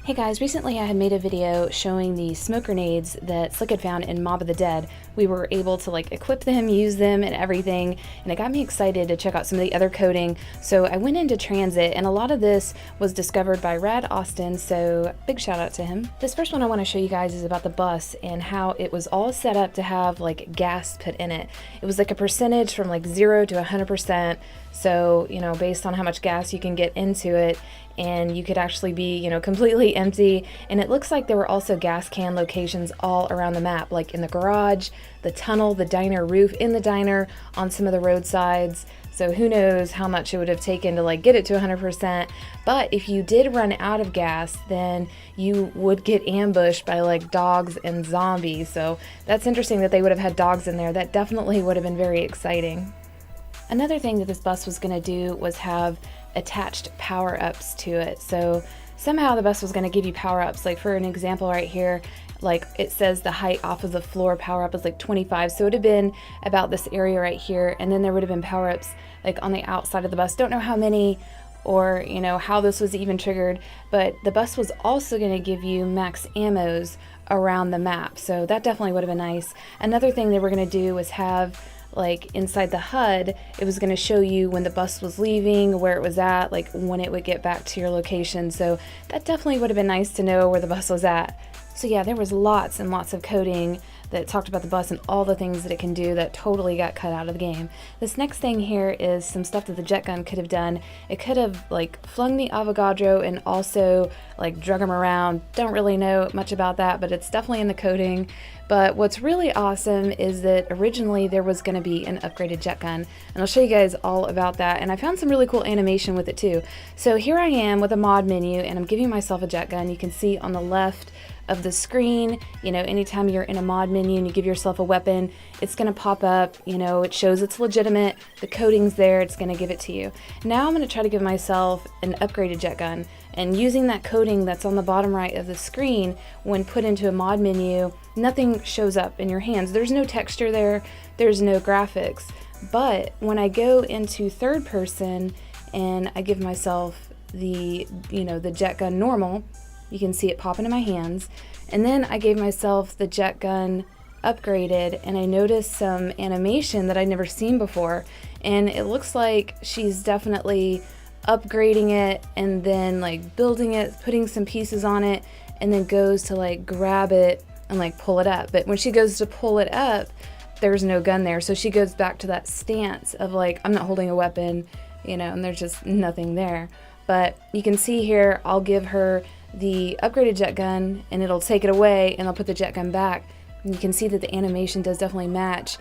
Hey guys, recently I had made a video showing the smoke grenades that Slick had found in Mob of the Dead. We were able to equip them, use them and everything, and it got me excited to check out some of the other coding. So I went into Tranzit, and a lot of this was discovered by Rad Austin, so big shout out to him. This first one I want to show you guys is about the bus and how it was all set up to have gas put in it. It was a percentage from 0 to 100%. So, based on how much gas you can get into it, and you could actually be, completely empty. And it looks like there were also gas can locations all around the map, like in the garage, the tunnel, the diner roof, in the diner, on some of the roadsides. So who knows how much it would have taken to get it to 100%. But if you did run out of gas, then you would get ambushed by dogs and zombies. So that's interesting that they would have had dogs in there. That definitely would have been very exciting. Another thing that this bus was going to do was have attached power-ups to it. So somehow the bus was going to give you power-ups. For an example right here, it says the height off of the floor power-up is 25. So it would have been about this area right here, and then there would have been power-ups on the outside of the bus. Don't know how many or how this was even triggered, but the bus was also going to give you max ammos around the map. So that definitely would have been nice. Another thing they were going to do was have inside the HUD, it was going to show you when the bus was leaving, where it was at, when it would get back to your location. So that definitely would have been nice to know where the bus was at. So yeah, there was lots and lots of coding that talked about the bus and all the things that it can do that totally got cut out of the game. This next thing here is some stuff that the jet gun could have done. It could have flung the Avogadro and also drug him around. Don't really know much about that, but it's definitely in the coding. But what's really awesome is that originally there was going to be an upgraded jet gun, and I'll show you guys all about that. And I found some really cool animation with it too. So here I am with a mod menu, and I'm giving myself a jet gun. You can see on the left of the screen, anytime you're in a mod menu and you give yourself a weapon, it's going to pop up, it shows it's legitimate, the coding's there, it's going to give it to you. Now I'm going to try to give myself an upgraded jet gun, and using that coding that's on the bottom right of the screen, when put into a mod menu, nothing shows up in your hands. There's no texture there, there's no graphics. But when I go into third person and I give myself the jet gun normal, you can see it pop into my hands. And then I gave myself the jet gun upgraded, and I noticed some animation that I'd never seen before. And it looks like she's definitely upgrading it and then building it, putting some pieces on it, and then goes to grab it and pull it up. But when she goes to pull it up, there's no gun there. So she goes back to that stance of I'm not holding a weapon, and there's just nothing there. But you can see here, I'll give her the upgraded jet gun and it'll take it away and I'll put the jet gun back. And you can see that the animation does definitely match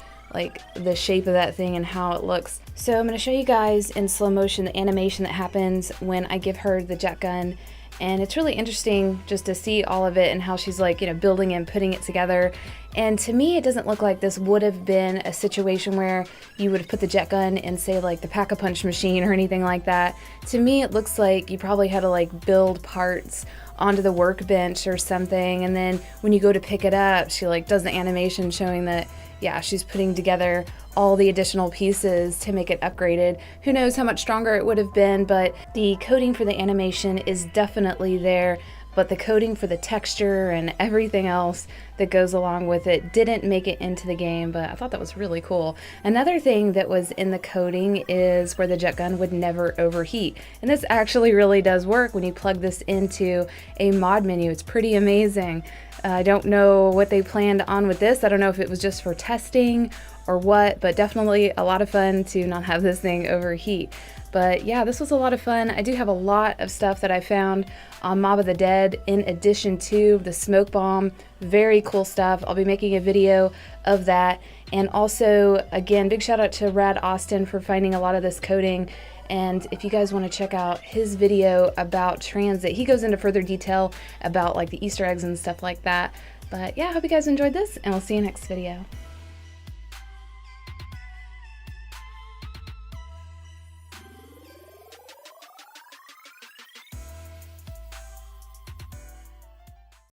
the shape of that thing and how it looks. So I'm going to show you guys in slow motion the animation that happens when I give her the jet gun. And it's really interesting just to see all of it and how she's building and putting it together. And to me, it doesn't look like this would have been a situation where you would have put the jet gun in, say, the Pack-a-Punch machine or anything like that. To me, it looks like you probably had to build parts onto the workbench or something, and then when you go to pick it up, she does the animation showing that, yeah, she's putting together all the additional pieces to make it upgraded. Who knows how much stronger it would have been, but the coding for the animation is definitely there. But the coding for the texture and everything else that goes along with it didn't make it into the game, but I thought that was really cool. Another thing that was in the coding is where the jet gun would never overheat. And this actually really does work when you plug this into a mod menu. It's pretty amazing. I don't know what they planned on with this. I don't know if it was just for testing or what, but definitely a lot of fun to not have this thing overheat. But yeah, this was a lot of fun. I do have a lot of stuff that I found on Mob of the Dead in addition to the smoke bomb. Very cool stuff. I'll be making a video of that. And also, again, big shout out to Rad Austin for finding a lot of this coding. And if you guys want to check out his video about Transit, he goes into further detail about the Easter eggs and stuff like that. But yeah, I hope you guys enjoyed this, and we'll see you next video.